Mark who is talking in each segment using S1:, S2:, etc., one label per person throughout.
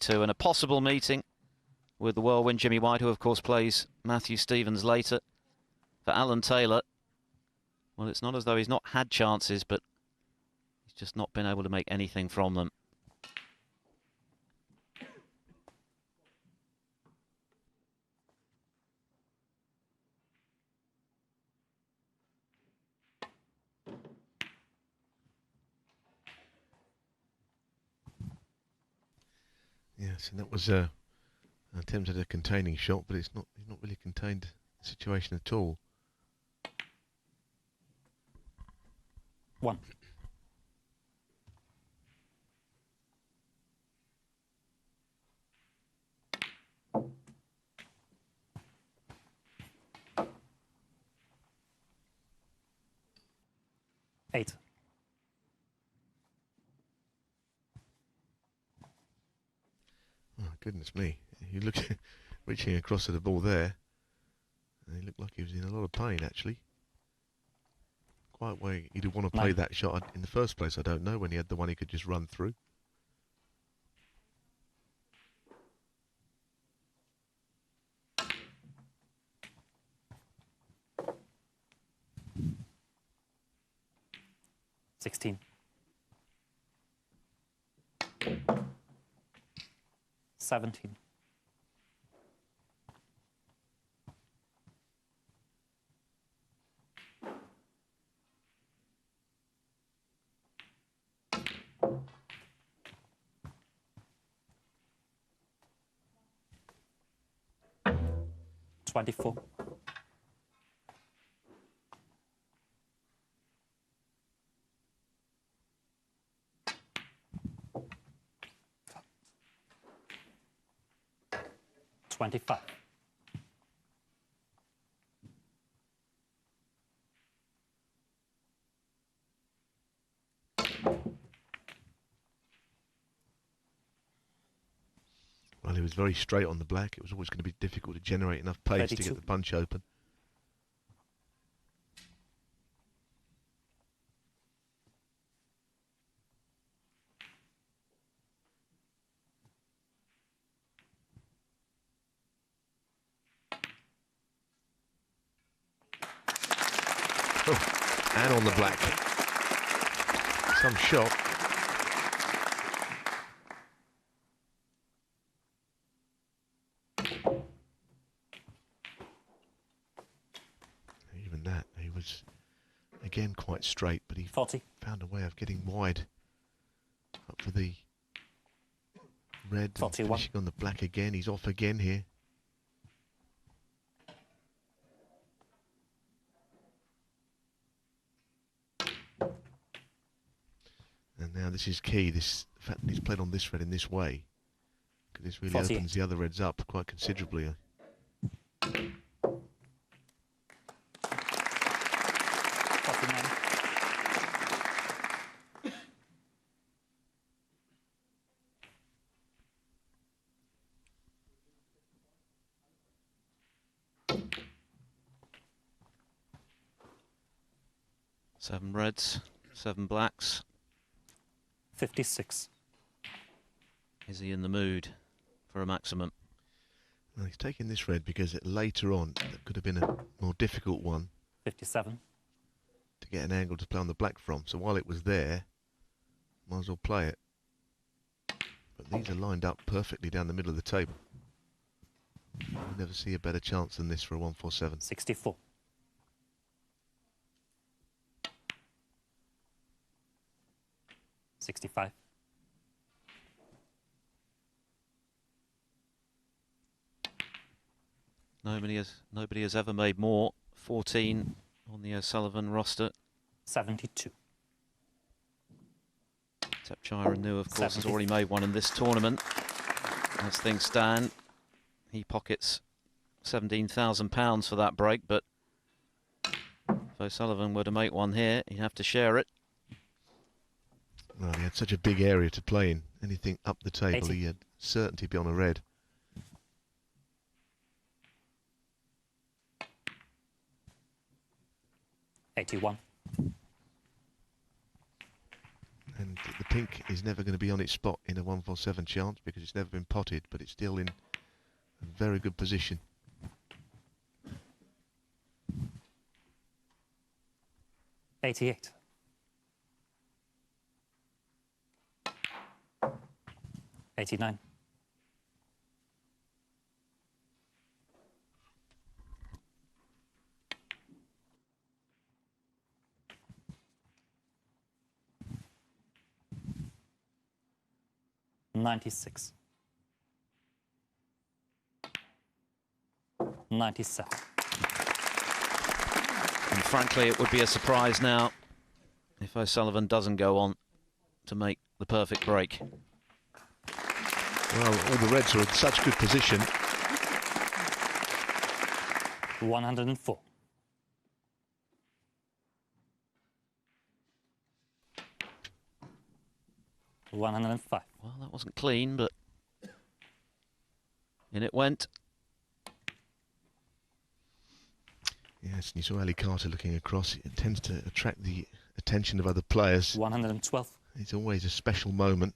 S1: to, and a possible meeting with the whirlwind Jimmy White, who of course plays Matthew Stevens later. For Alan Taylor, well, it's not as though he's not had chances, but he's just not been able to make anything from them.
S2: Yes, and that was an attempt at a containing shot, but he's not really contained the situation at all.
S3: 1. Eight.
S2: Oh, goodness me. You look reaching across to the ball there, and he looked like he was in a lot of pain, actually. Quite where he'd want to play that shot in the first place, I don't know, when he had the one he could just run through.
S3: $16. 17. $24. 25.
S2: Well, he was very straight on the black. It was always going to be difficult to generate enough pace
S3: 32.
S2: to get the punch open. Oh, and on the black. Some shot. Even that, he was again quite straight, but he
S3: 40.
S2: found a way of getting wide up for the red and
S3: 41.
S2: finishing on the black again. He's off again here. And now this is key, this the fact that he's played on this red in this way, because this really
S3: 48.
S2: opens the other reds up quite considerably.
S3: 49.
S1: Seven reds, 7 blacks.
S3: 56.
S1: Is he in the mood for a maximum?
S2: Well, he's taking this red because later on that could have been a more difficult one
S3: 57.
S2: to get an angle to play on the black from. So while it was there, might as well play it. But these are lined up perfectly down the middle of the table. You'll never see a better chance than this for a 147.
S3: 64. 65.
S1: Nobody has ever made more. 14 on the Sullivan roster.
S3: 72.
S1: Tepchira New, of course, has already made one in this tournament. As things stand, he pockets £17,000 for that break, but if O'Sullivan were to make one here, he'd have to share it.
S2: Well, he had such a big area to play in. Anything up the table,
S3: 80.
S2: he had certainty to be on a red.
S3: $81.
S2: And the pink is never going to be on its spot in a 147 chance because it's never been potted, but it's still in a very good position.
S3: $88. $89. $96. $97.
S1: And frankly, it would be a surprise now if O'Sullivan doesn't go on to make the perfect break.
S2: Well, all the reds are in such good position.
S3: 104. $105.
S1: Well, that wasn't clean, but in it went.
S2: Yes, and you saw Ali Carter looking across. It tends to attract the attention of other players.
S3: 112.
S2: It's always a special moment.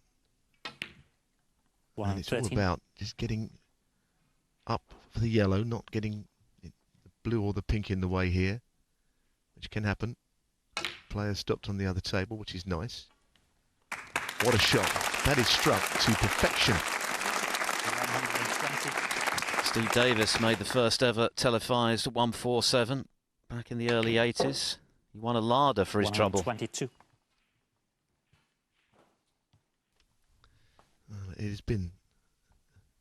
S2: And it's all about just getting up for the yellow, not getting the blue or the pink in the way here, which can happen. Players stopped on the other table, which is nice. What a shot. That is struck to perfection.
S3: 120.
S1: Steve Davis made the first ever televised 147 back in the early 80s. He won a larder for his trouble.
S3: 122.
S2: It has been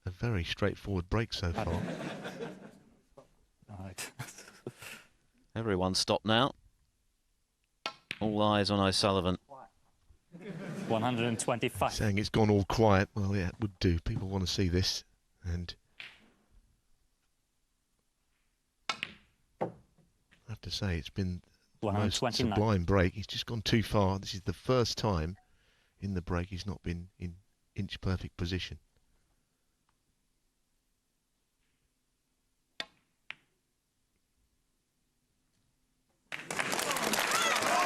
S2: a very straightforward break so far.
S3: Right.
S1: Everyone stopped now. All eyes on O'Sullivan.
S3: 125.
S2: Saying it's gone all quiet. Well, yeah, it would do. People want to see this. And I have to say, it's been the most sublime break. He's just gone too far. This is the first time in the break he's not been in inch-perfect position.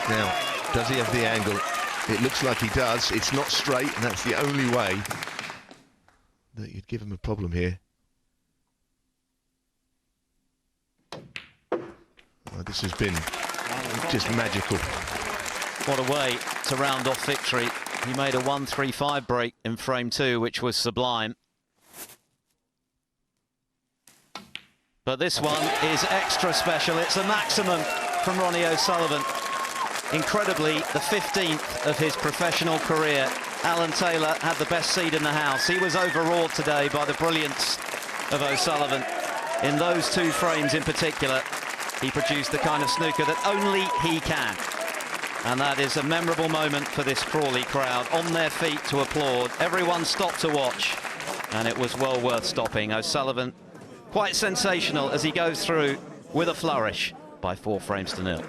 S2: Now, does he have the angle? It looks like he does. It's not straight, and that's the only way that you'd give him a problem here. Oh, this has been just magical.
S1: What a way to round off victory. He made a 135 break in frame 2, which was sublime. But this one is extra special. It's a maximum from Ronnie O'Sullivan. Incredibly, the 15th of his professional career. Alan Taylor had the best seed in the house. He was overawed today by the brilliance of O'Sullivan. In those two frames in particular, he produced the kind of snooker that only he can. And that is a memorable moment for this Crawley crowd, on their feet to applaud. Everyone stopped to watch, and it was well worth stopping. O'Sullivan, quite sensational as he goes through with a flourish by 4 frames to 0.